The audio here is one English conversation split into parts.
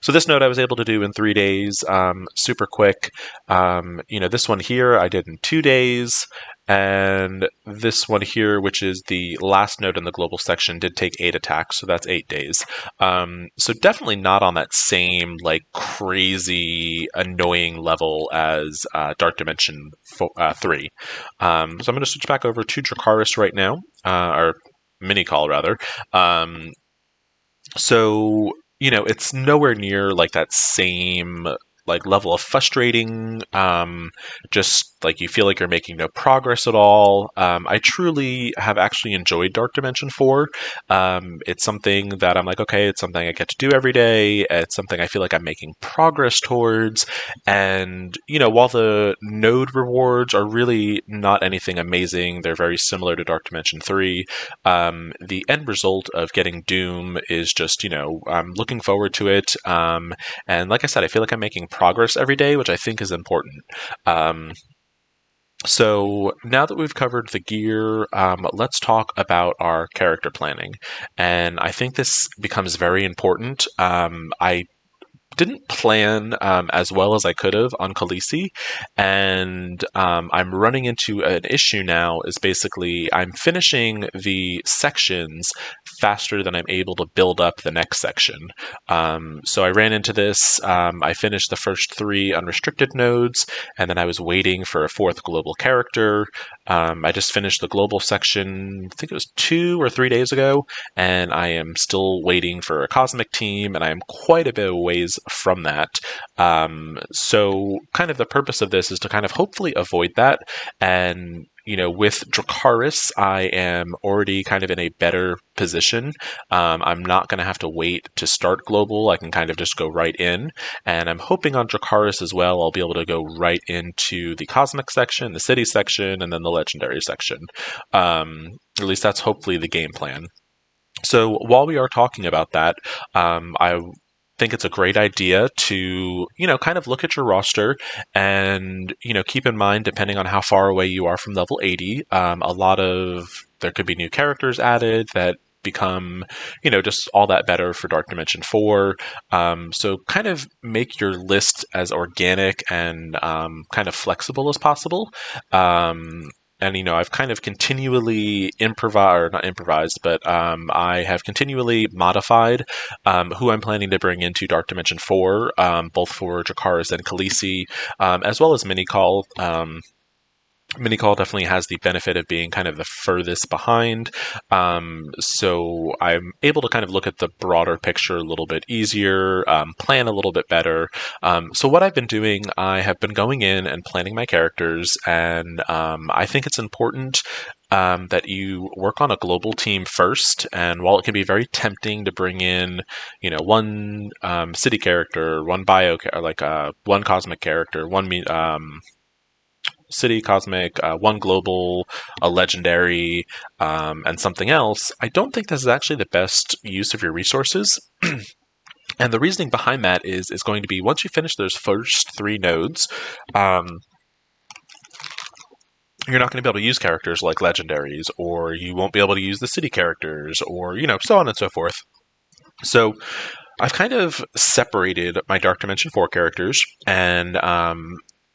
So this node I was able to do in 3 days, super quick. This one here I did in 2 days. And this one here, which is the last node in the global section, did take 8 attacks, so that's 8 days. So definitely not on that same like crazy annoying level as Dark Dimension 3. So I'm going to switch back over to Dracarys right now, or Mini Call rather. So it's nowhere near like that same like level of frustrating. Just like you feel like you're making no progress at all. I truly have actually enjoyed Dark Dimension 4. It's something that I'm like, okay, it's something I get to do every day. It's something I feel like I'm making progress towards. And while the node rewards are really not anything amazing, they're very similar to Dark Dimension 3. The end result of getting Doom is just, I'm looking forward to it. And like I said, I feel like I'm making progress every day, which I think is important. So now that we've covered the gear, let's talk about our character planning. And I think this becomes very important. I didn't plan as well as I could have on Khaleesi, and I'm running into an issue now. Is basically I'm finishing the sections faster than I'm able to build up the next section. So I ran into this. I finished the first 3 unrestricted nodes, and then I was waiting for a 4th global character. I just finished the global section, I think it was 2 or 3 days ago, and I am still waiting for a cosmic team, and I am quite a bit of ways from that. So kind of the purpose of this is to kind of hopefully avoid that. And with Dracarys, I am already kind of in a better position. I'm not going to have to wait to start global. I can kind of just go right in. And I'm hoping on Dracarys as well, I'll be able to go right into the cosmic section, the city section, and then the legendary section. At least that's hopefully the game plan. So while we are talking about that, I think it's a great idea to, kind of look at your roster and, keep in mind, depending on how far away you are from level 80, there could be new characters added that become, just all that better for Dark Dimension 4. So kind of make your list as organic and kind of flexible as possible. And I've kind of continually I have continually modified who I'm planning to bring into Dark Dimension 4, both for Dracarys and Khaleesi, as well as Minicall. Minicall definitely has the benefit of being kind of the furthest behind, so I'm able to kind of look at the broader picture a little bit easier, plan a little bit better. So what I've been doing, I have been going in and planning my characters, and I think it's important that you work on a global team first. And while it can be very tempting to bring in, one city character, one one cosmic character, one city, cosmic, one global, a legendary, and something else, I don't think this is actually the best use of your resources. And the reasoning behind that is going to be once you finish those first 3 nodes, you're not going to be able to use characters like legendaries, or you won't be able to use the city characters, or, so on and so forth. So I've kind of separated my Dark Dimension 4 characters, and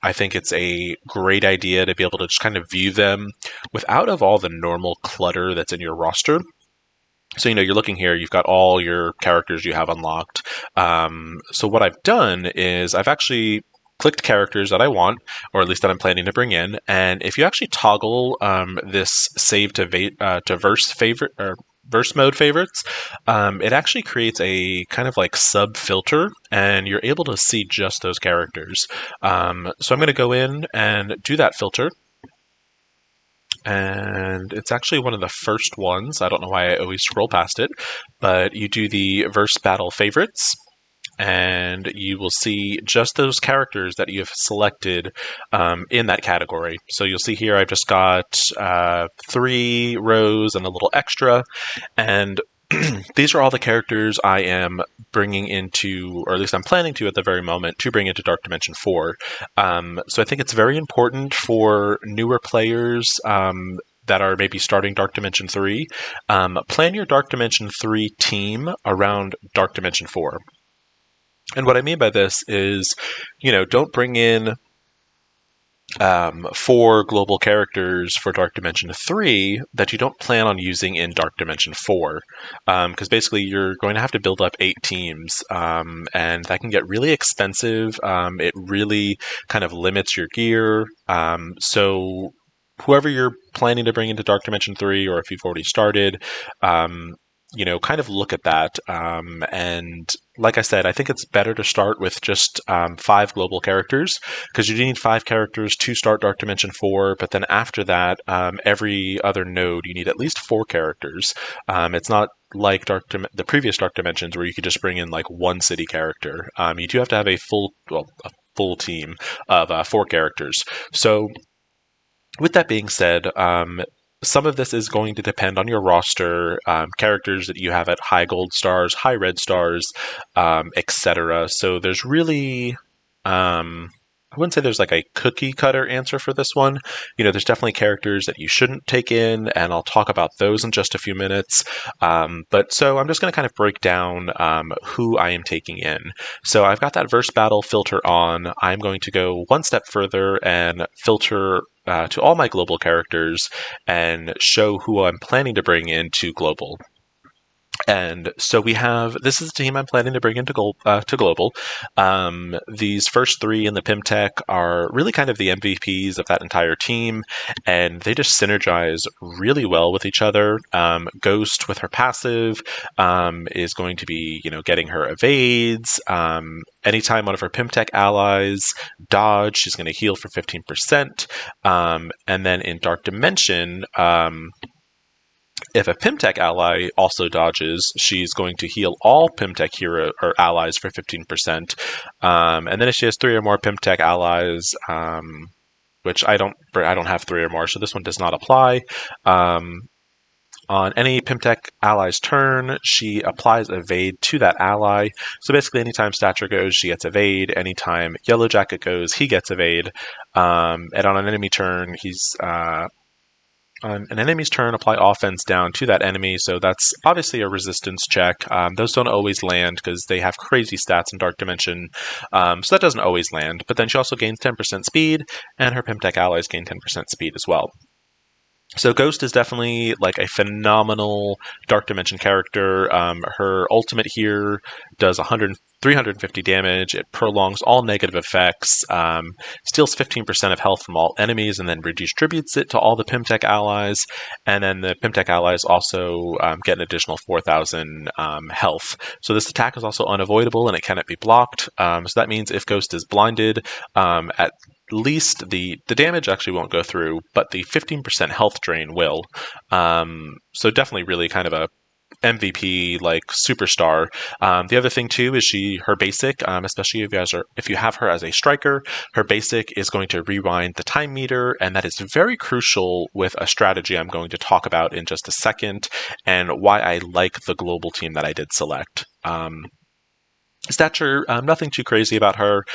I think it's a great idea to be able to just kind of view them without of all the normal clutter that's in your roster. So, you're looking here, you've got all your characters you have unlocked. So what I've done is I've actually clicked characters that I want, or at least that I'm planning to bring in. And if you actually toggle this save to verse mode favorites, it actually creates a kind of like sub filter, and you're able to see just those characters. So I'm going to go in and do that filter. And it's actually one of the first ones. I don't know why I always scroll past it, but you do the verse battle favorites, and you will see just those characters that you have selected in that category. So you'll see here I've just got 3 rows and a little extra, and these are all the characters I am bringing into, or at least I'm planning to at the very moment, to bring into Dark Dimension 4. So I think it's very important for newer players that are maybe starting Dark Dimension 3. Plan your Dark Dimension 3 team around Dark Dimension 4. And what I mean by this is, don't bring in four global characters for Dark Dimension 3 that you don't plan on using in Dark Dimension 4. Because basically, you're going to have to build up 8 teams, and that can get really expensive. It really kind of limits your gear. So, whoever you're planning to bring into Dark Dimension 3, or if you've already started, kind of look at that. And like I said, I think it's better to start with just 5 global characters, because you need 5 characters to start Dark Dimension 4. But then after that, every other node, you need at least 4 characters. It's not like the previous Dark Dimensions where you could just bring in like one city character. You do have to have a full team of 4 characters. So with that being said, some of this is going to depend on your roster, characters that you have at high gold stars, high red stars, etc. So there's really, I wouldn't say there's like a cookie cutter answer for this one. There's definitely characters that you shouldn't take in, and I'll talk about those in just a few minutes. But so I'm just going to kind of break down who I am taking in. So I've got that verse battle filter on. I'm going to go one step further and filter to all my global characters and show who I'm planning to bring into global. And so this is the team I'm planning to bring into global. These first 3 in the Pimtech are really kind of the MVPs of that entire team, and they just synergize really well with each other. Ghost with her passive is going to be, getting her evades. Anytime one of her Pimtech allies dodge, she's going to heal for 15%. And then in Dark Dimension, if a Pimtech ally also dodges, she's going to heal all Pimtech hero or allies for 15%. And then if she has 3 or more Pimtech allies, which I don't have 3 or more, so this one does not apply. On any Pimtech ally's turn, she applies evade to that ally. So basically, anytime Stature goes, she gets evade. Anytime Yellow Jacket goes, he gets evade. And on an enemy turn, he's on an enemy's turn, apply offense down to that enemy, so that's obviously a resistance check. Those don't always land because they have crazy stats in Dark Dimension, so that doesn't always land. But then she also gains 10% speed, and her Pimtech allies gain 10% speed as well. So Ghost is definitely like a phenomenal Dark Dimension character. Her ultimate here does 350 damage. It prolongs all negative effects, steals 15% of health from all enemies, and then redistributes it to all the Pimtech allies. And then the Pimtech allies also get an additional 4,000 health. So this attack is also unavoidable, and it cannot be blocked. So that means if Ghost is blinded, at least the damage actually won't go through, but the 15% health drain will. So definitely really kind of a MVP, like superstar. The other thing too is her basic, especially if you have her as a striker, her basic is going to rewind the time meter, and that is very crucial with a strategy I'm going to talk about in just a second, and why I like the global team that I did select. Stature, nothing too crazy about her.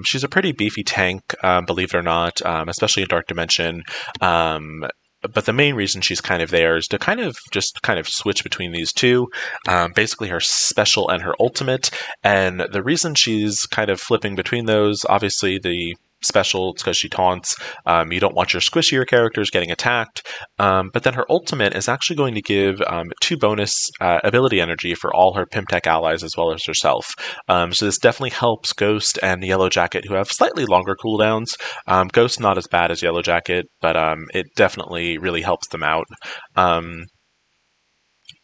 She's a pretty beefy tank, believe it or not, especially in Dark Dimension. But the main reason she's kind of there is to kind of switch between these two, basically her special and her ultimate. And the reason she's kind of flipping between those, obviously the special, it's because she taunts. You don't want your squishier characters getting attacked. But then her ultimate is actually going to give 2 bonus ability energy for all her Pimtech allies as well as herself. So this definitely helps Ghost and Yellow Jacket, who have slightly longer cooldowns. Ghost not as bad as Yellow Jacket, but it definitely really helps them out.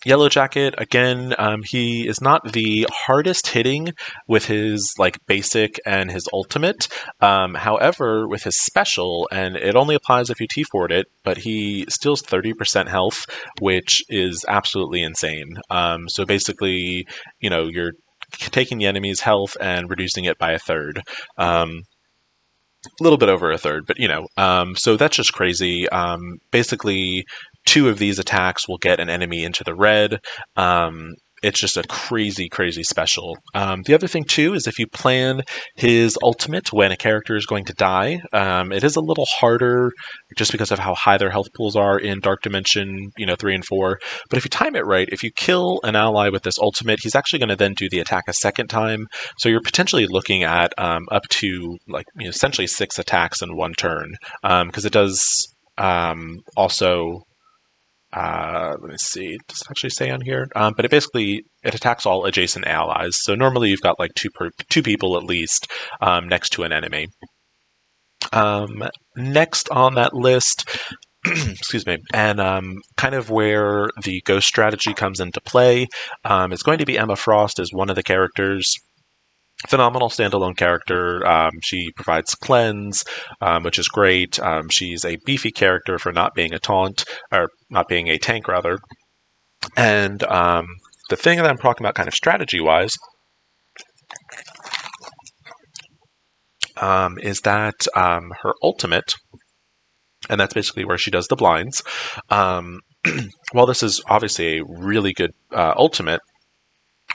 Yellow Jacket, again, he is not the hardest hitting with his basic and his ultimate. However, with his special, and it only applies if you T4'd it, but he steals 30% health, which is absolutely insane. So basically, you're taking the enemy's health and reducing it by a third. A little bit over a third, but so that's just crazy. Basically, 2 of these attacks will get an enemy into the red. it's just a crazy, crazy special. The other thing too is if you plan his ultimate when a character is going to die, it is a little harder just because of how high their health pools are in Dark Dimension, 3 and 4. But if you time it right, if you kill an ally with this ultimate, he's actually going to then do the attack a second time. So you're potentially looking at up to essentially 6 attacks in one turn, because it does also. Let me see. Does it actually say on here? But it attacks all adjacent allies. So normally you've got like two people at least next to an enemy. Next on that list, excuse me, and kind of where the ghost strategy comes into play, is going to be Emma Frost as one of the characters. Phenomenal standalone character. She provides cleanse, which is great. She's a beefy character for not being a taunt, or not being a tank, rather. And the thing that I'm talking about kind of strategy-wise is that her ultimate, and that's basically where she does the blinds, while this is obviously a really good ultimate,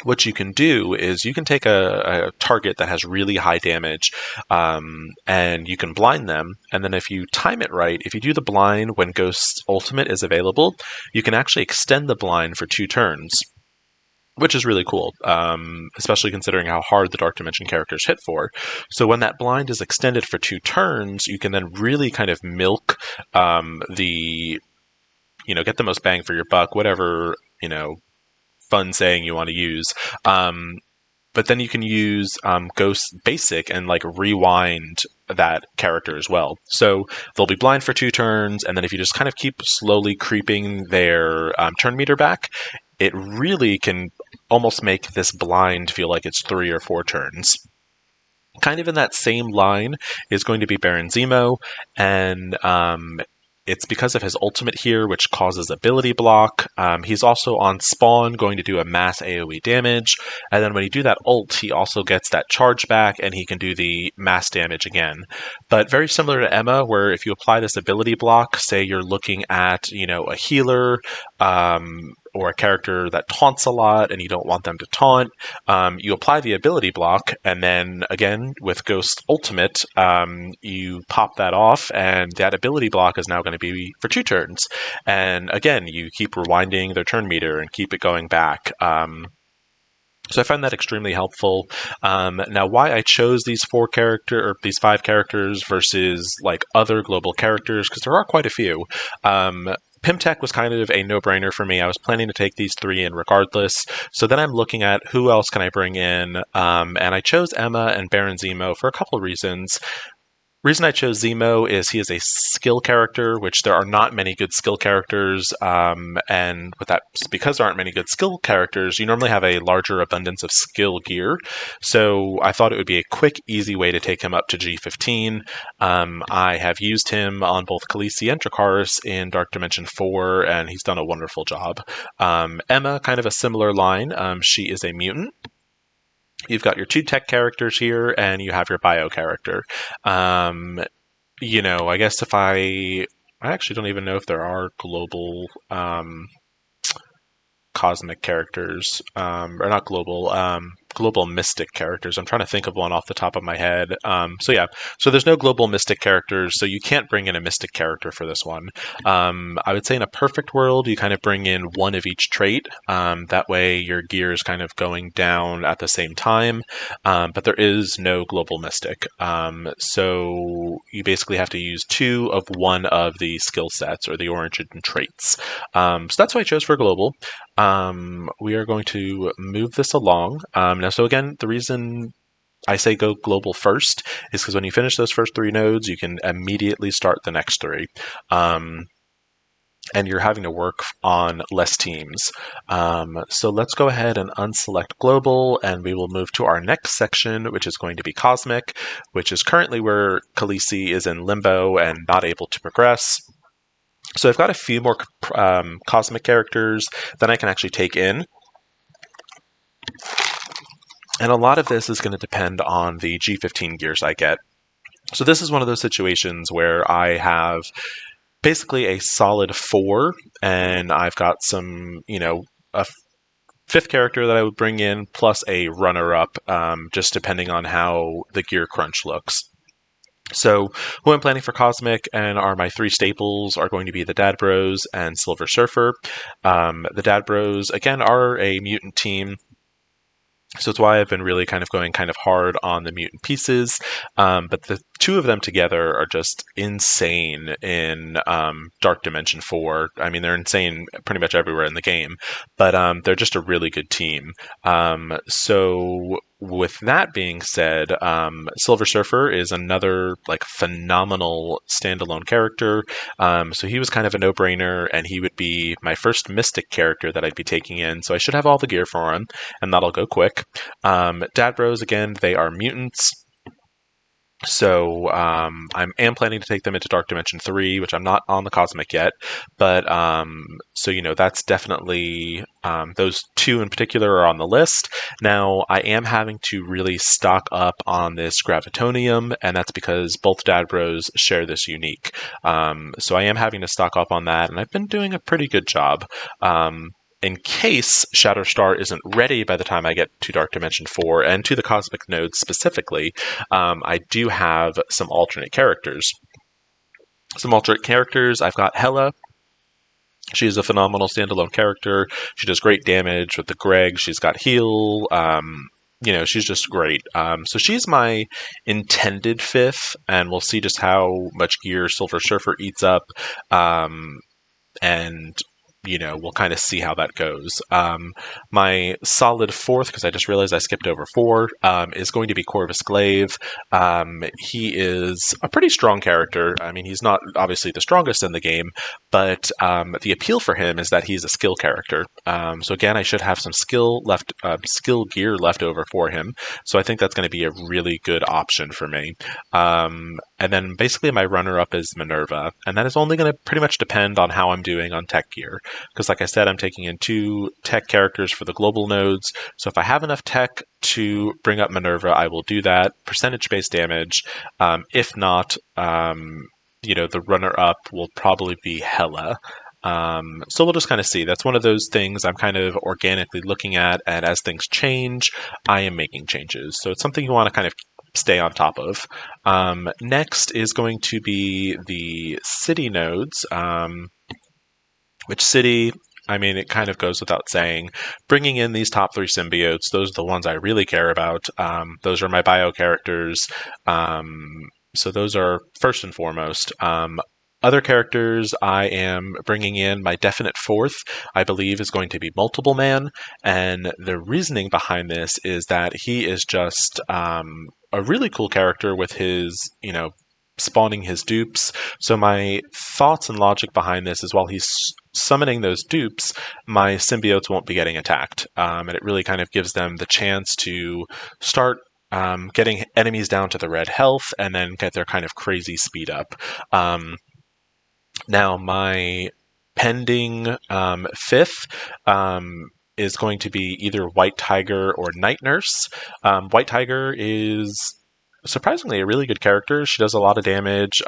what you can do is you can take a target that has really high damage, and you can blind them. And then if you time it right, if you do the blind when Ghost's ultimate is available, you can actually extend the blind for 2 turns, which is really cool, especially considering how hard the Dark Dimension characters hit for. So when that blind is extended for 2 turns, you can then really kind of milk get the most bang for your buck, whatever, fun saying you want to use. But then you can use Ghost Basic and rewind that character as well. So they'll be blind for 2 turns, and then if you just kind of keep slowly creeping their turn meter back, it really can almost make this blind feel like it's 3 or 4 turns. Kind of in that same line is going to be Baron Zemo, and it's because of his ultimate here, which causes ability block. He's also on spawn going to do a mass AoE damage, and then when you do that ult, he also gets that charge back, and he can do the mass damage again. But very similar to Emma, where if you apply this ability block, say you're looking at, a healer, or a character that taunts a lot and you don't want them to taunt, you apply the ability block, and then again with Ghost Ultimate, you pop that off, and that ability block is now going to be for 2 turns. And again, you keep rewinding their turn meter and keep it going back. So I find that extremely helpful. Now, why I chose these 5 characters versus other global characters, because there are quite a few. Pimtech was kind of a no-brainer for me. I was planning to take these 3 in regardless. So then I'm looking at who else can I bring in, and I chose Emma and Baron Zemo for a couple of reasons. Reason I chose Zemo is he is a skill character, which there are not many good skill characters, and because there aren't many good skill characters, you normally have a larger abundance of skill gear. So I thought it would be a quick, easy way to take him up to G15. I have used him on both Khaleesi and Dracarys in Dark Dimension 4, and he's done a wonderful job. Emma, kind of a similar line. She is a mutant. You've got your 2 tech characters here, and you have your bio character. I guess I actually don't even know if there are global cosmic characters, or not global mystic characters. I'm trying to think of one off the top of my head. So there's no global mystic characters, so you can't bring in a mystic character for this one. I would say in a perfect world, you kind of bring in one of each trait. That way your gear is kind of going down at the same time, but there is no global mystic. So you basically have to use 2 of one of the skill sets or the origin traits. So that's what I chose for global. We are going to move this along. Now, so again, the reason I say go global first is because when you finish those first 3 nodes, you can immediately start the next 3. And you're having to work on less teams. So let's go ahead and unselect global, and we will move to our next section, which is going to be cosmic, which is currently where Khaleesi is in limbo and not able to progress. So I've got a few more cosmic characters that I can actually take in. And a lot of this is going to depend on the G15 gears I get. So this is one of those situations where I have basically a solid 4, and I've got some, fifth character that I would bring in, plus a runner-up, just depending on how the gear crunch looks. So, who I'm planning for Cosmic and are my three staples are going to be the Dad Bros and Silver Surfer. The Dad Bros, again, are a mutant team. So it's why I've been really kind of going kind of hard on the mutant pieces. But the two of them together are just insane in Dark Dimension 4. I mean, they're insane pretty much everywhere in the game, but they're just a really good team. So with that being said, Silver Surfer is another like phenomenal standalone character. So he was kind of a no-brainer, and he would be my first Mystic character that I'd be taking in. So I should have all the gear for him, and that'll go quick. Dad Bros, again, they are mutants. So I am planning to take them into Dark Dimension 3, which I'm not on the Cosmic yet. But so, that's definitely those two in particular are on the list. Now, I am having to really stock up on this Gravitonium, and that's because both Dad Bros share this unique. So I am having to stock up on that, and I've been doing a pretty good job. In case Shatterstar isn't ready by the time I get to Dark Dimension 4 and to the Cosmic Nodes specifically, I do have some alternate characters. I've got Hela. She's a phenomenal standalone character. She does great damage with the Greg. She's got heal. She's just great. So she's my intended fifth, and we'll see just how much gear Silver Surfer eats up. And we'll kind of see how that goes. My solid fourth, because I just realized I skipped over 4, is going to be Corvus Glaive. He is a pretty strong character. I mean, he's not obviously the strongest in the game, but the appeal for him is that he's a skill character. So again, I should have some skill gear left over for him. So I think that's going to be a really good option for me. And then basically my runner-up is Minerva, and that is only going to pretty much depend on how I'm doing on tech gear. Because like I said, I'm taking in 2 tech characters for the global nodes, so if I have enough tech to bring up Minerva, I will do that. Percentage-based damage. If not, the runner-up will probably be Hela. So we'll just kind of see. That's one of those things I'm kind of organically looking at, and as things change, I am making changes. So it's something you want to kind of stay on top of. Next is going to be the city nodes, which city, I mean, it kind of goes without saying. Bringing in these top 3 symbiotes, those are the ones I really care about. Those are my bio characters. So those are first and foremost. Other characters I am bringing in, my definite fourth, I believe, is going to be Multiple Man. And the reasoning behind this is that he is just a really cool character with his, spawning his dupes. So my thoughts and logic behind this is while he's summoning those dupes, my symbiotes won't be getting attacked. And it really kind of gives them the chance to start getting enemies down to the red health and then get their kind of crazy speed up. Now, my pending fifth is going to be either White Tiger or Night Nurse. White Tiger is surprisingly a really good character. She does a lot of damage.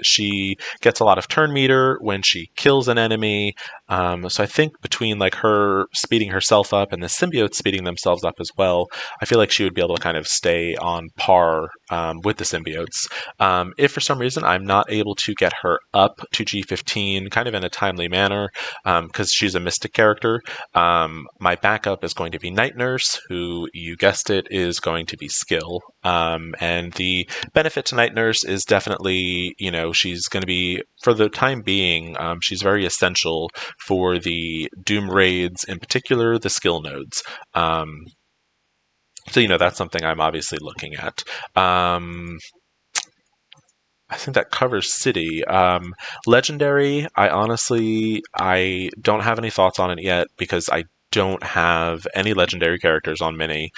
She gets a lot of turn meter when she kills an enemy. So I think between like her speeding herself up and the symbiotes speeding themselves up as well, I feel like she would be able to kind of stay on par with the symbiotes. If for some reason I'm not able to get her up to G15 kind of in a timely manner, because she's a mystic character, my backup is going to be Night Nurse, who, you guessed it, is going to be skill. And the benefit to Night Nurse is definitely, she's going to be, for the time being, she's very essential for the Doom raids, in particular the skill nodes. So, that's something I'm obviously looking at. I think that covers City. Legendary, I don't have any thoughts on it yet because I don't have any legendary characters on Mini.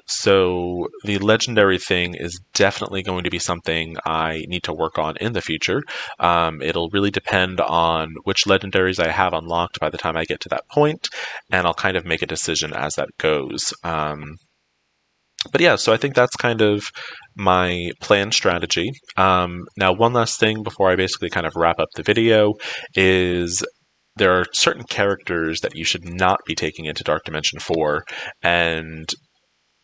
So the legendary thing is definitely going to be something I need to work on in the future. It'll really depend on which legendaries I have unlocked by the time I get to that point, and I'll kind of make a decision as that goes. But yeah, so I think that's kind of my planned strategy. Now, one last thing before I basically kind of wrap up the video is there are certain characters that you should not be taking into Dark Dimension 4, and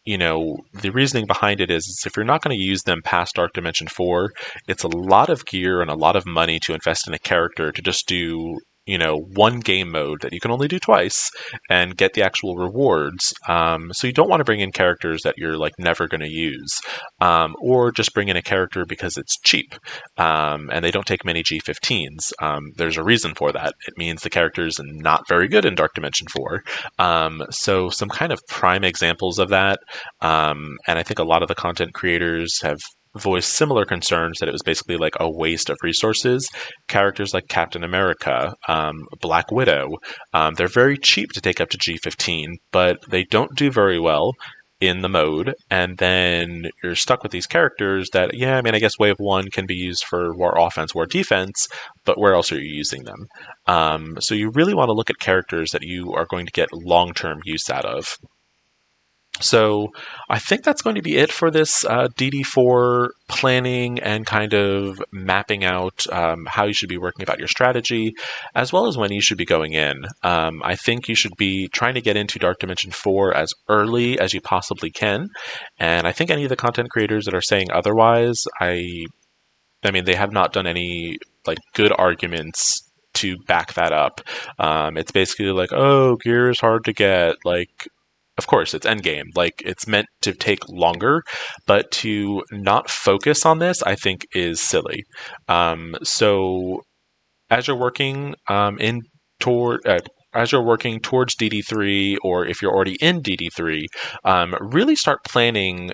the reasoning behind it is if you're not going to use them past Dark Dimension 4, it's a lot of gear and a lot of money to invest in a character to just do, one game mode that you can only do twice and get the actual rewards. So you don't want to bring in characters that you're like never going to use, or just bring in a character because it's cheap, and they don't take many G15s. There's a reason for that. It means the character's not very good in Dark Dimension 4. So some kind of prime examples of that. And I think a lot of the content creators have voiced similar concerns that it was basically like a waste of resources. Characters like Captain America, Black Widow, they're very cheap to take up to G15, but they don't do very well in the mode, and then you're stuck with these characters that, I guess Wave 1 can be used for war offense, war defense, but where else are you using them? So you really want to look at characters that you are going to get long-term use out of. So I think that's going to be it for this DD4 planning and kind of mapping out how you should be working about your strategy, as well as when you should be going in. I think you should be trying to get into Dark Dimension 4 as early as you possibly can. And I think any of the content creators that are saying otherwise, I mean, they have not done any like good arguments to back that up. It's basically like, oh, gear is hard to get, like, of course, it's endgame. Like, it's meant to take longer, but to not focus on this, I think, is silly. So, as you're working as you're working towards DD3, or if you're already in DD3, really start planning.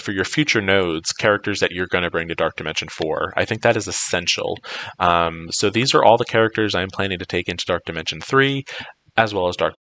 For your future nodes, characters that you're going to bring to Dark Dimension 4. I think that is essential. So these are all the characters I'm planning to take into Dark Dimension 3, as well as Dark